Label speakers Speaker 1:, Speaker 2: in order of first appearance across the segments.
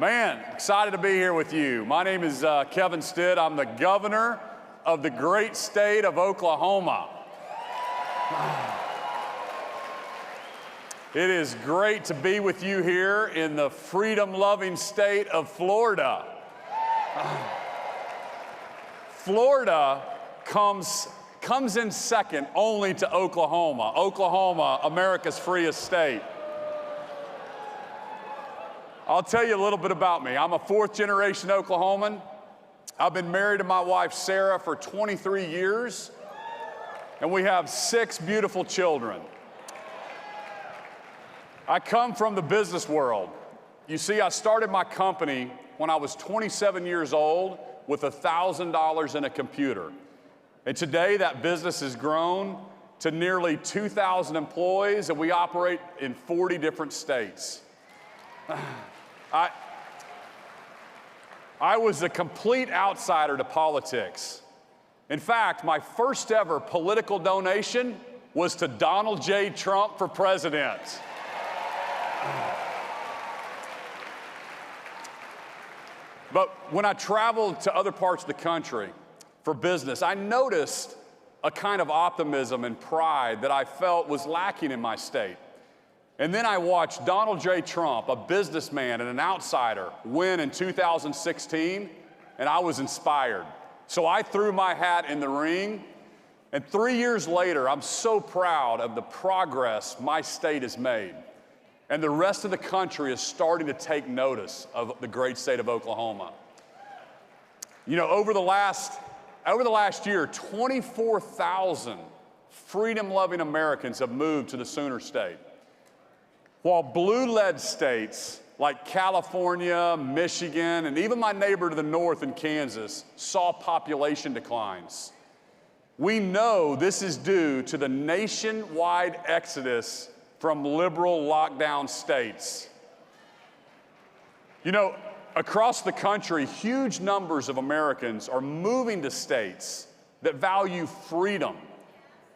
Speaker 1: Man, excited to be here with you. My name is Kevin Stitt. I'm the governor of the great state of Oklahoma. It is great to be with you here in the freedom-loving state of Florida. Florida comes in second only to Oklahoma. Oklahoma, America's freest state. I'll tell you a little bit about me. I'm a fourth-generation Oklahoman. I've been married to my wife, Sarah, for 23 years, and we have 6 beautiful children. I come from the business world. You see, I started my company when I was 27 years old with $1,000 in a computer. And today, that business has grown to nearly 2,000 employees, and we operate in 40 different states. I was a complete outsider to politics. In fact, my first ever political donation was to Donald J. Trump for president. But when I traveled to other parts of the country for business, I noticed a kind of optimism and pride that I felt was lacking in my state. And then I watched Donald J. Trump, a businessman and an outsider, win in 2016, and I was inspired. So I threw my hat in the ring, and 3 years later, I'm so proud of the progress my state has made. And the rest of the country is starting to take notice of the great state of Oklahoma. You know, over the last year, 24,000 freedom-loving Americans have moved to the Sooner State. While blue-led states like California, Michigan, and even my neighbor to the north in Kansas saw population declines. We know this is due to the nationwide exodus from liberal lockdown states. You know, across the country, huge numbers of Americans are moving to states that value freedom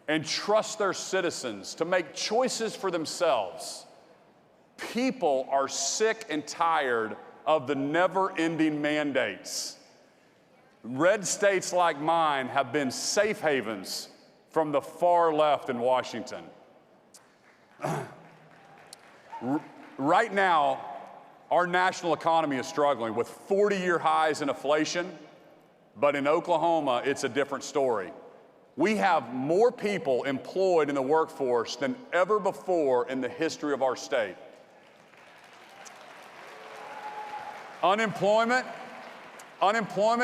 Speaker 1: and trust their citizens to make choices for themselves. People are sick and tired of the never-ending mandates. Red states like mine have been safe havens from the far left in Washington. Right now, our national economy is struggling with 40-year highs in inflation, but in Oklahoma, it's a different story. We have more people employed in the workforce than ever before in the history of our state. Unemployment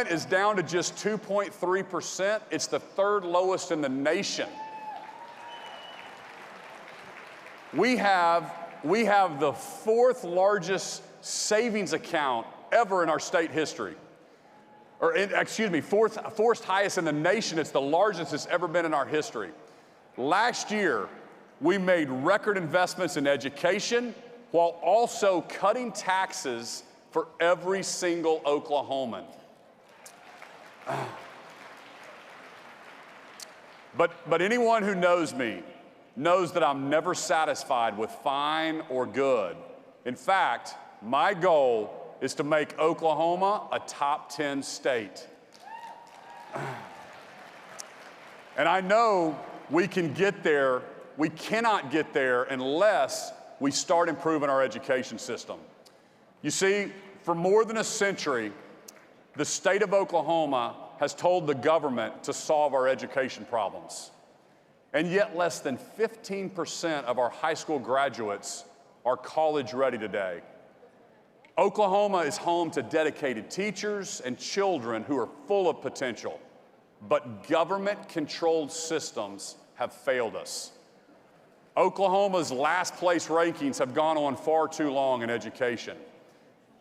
Speaker 1: is down to just 2.3%. It's the third lowest in the nation. We have the fourth largest savings account ever in our state history. Fourth highest in the nation. It's the largest it's ever been in our history. Last year, we made record investments in education while also cutting taxes for every single Oklahoman. But anyone who knows me knows that I'm never satisfied with fine or good. In fact, my goal is to make Oklahoma a top 10 state. And I know we can get there. We cannot get there unless we start improving our education system. You see, for more than a century, the state of Oklahoma has told the government to solve our education problems. And yet less than 15% of our high school graduates are college ready today. Oklahoma is home to dedicated teachers and children who are full of potential, but government-controlled systems have failed us. Oklahoma's last place rankings have gone on far too long in education.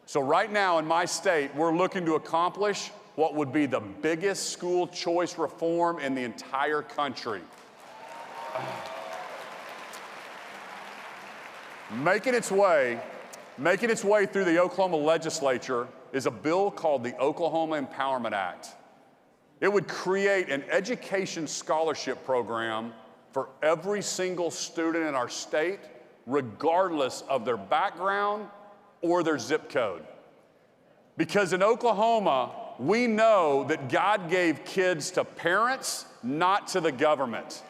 Speaker 1: So right now in my state, we're looking to accomplish what would be the biggest school choice reform in the entire country. Making its way through the Oklahoma legislature is a bill called the Oklahoma Empowerment Act. It would create an education scholarship program for every single student in our state, regardless of their background or their zip code. Because in Oklahoma, we know that God gave kids to parents, not to the government.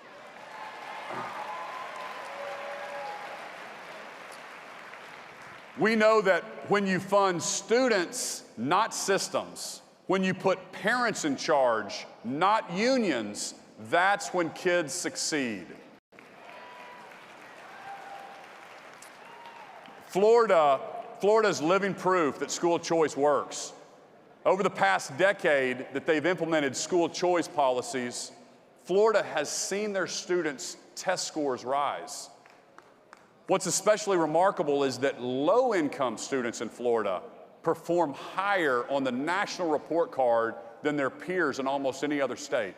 Speaker 1: We know that when you fund students, not systems, when you put parents in charge, not unions, that's when kids succeed. Florida's living proof that school choice works. Over the past decade that they've implemented school choice policies, Florida has seen their students' test scores rise. What's especially remarkable is that low-income students in Florida perform higher on the national report card than their peers in almost any other state.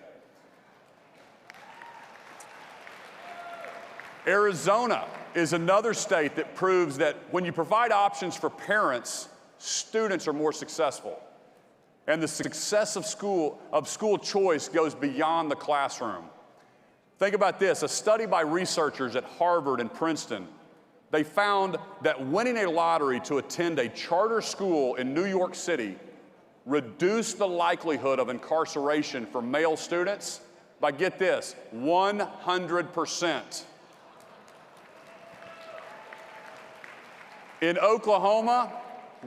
Speaker 1: Arizona is another state that proves that when you provide options for parents, students are more successful. And the success of school choice goes beyond the classroom. Think about this, a study by researchers at Harvard and Princeton, they found that winning a lottery to attend a charter school in New York City reduced the likelihood of incarceration for male students by, get this, 100%. In Oklahoma,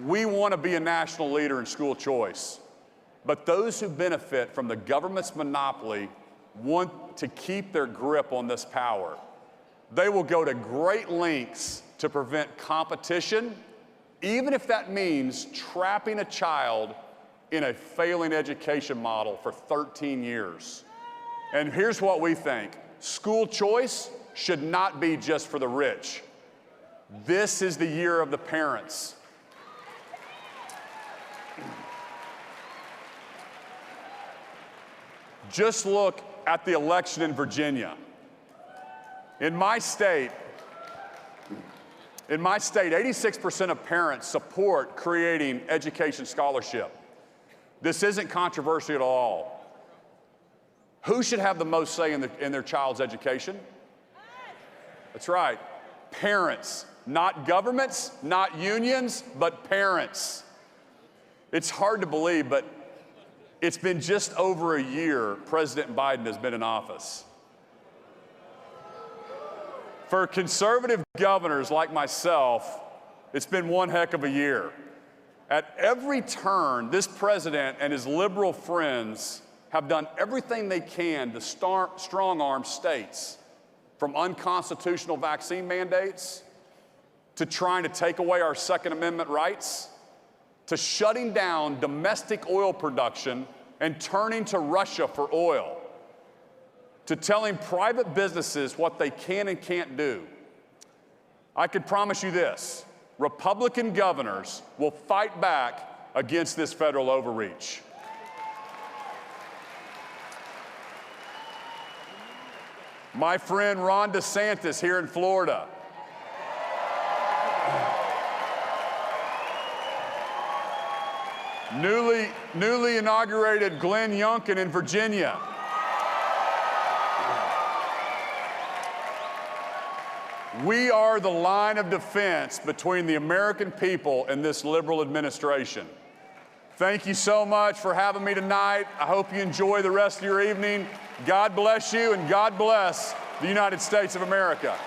Speaker 1: we want to be a national leader in school choice. But those who benefit from the government's monopoly want to keep their grip on this power. They will go to great lengths to prevent competition, even if that means trapping a child in a failing education model for 13 years. And here's what we think. School choice should not be just for the rich. This is the year of the parents. Just look at the election in Virginia. In my state, 86% of parents support creating education scholarship. This isn't controversial at all. Who should have the most say in their child's education? That's right, parents. Not governments, not unions, but parents. It's hard to believe, but it's been just over a year President Biden has been in office. For conservative governors like myself, it's been one heck of a year. At every turn, this president and his liberal friends have done everything they can to strong-arm states, from unconstitutional vaccine mandates to trying to take away our Second Amendment rights, to shutting down domestic oil production and turning to Russia for oil, to telling private businesses what they can and can't do. I could promise you this, Republican governors will fight back against this federal overreach. My friend Ron DeSantis here in Florida, newly inaugurated Glenn Youngkin in Virginia. We are the line of defense between the American people and this liberal administration. Thank you so much for having me tonight. I hope you enjoy the rest of your evening. God bless you, and God bless the United States of America.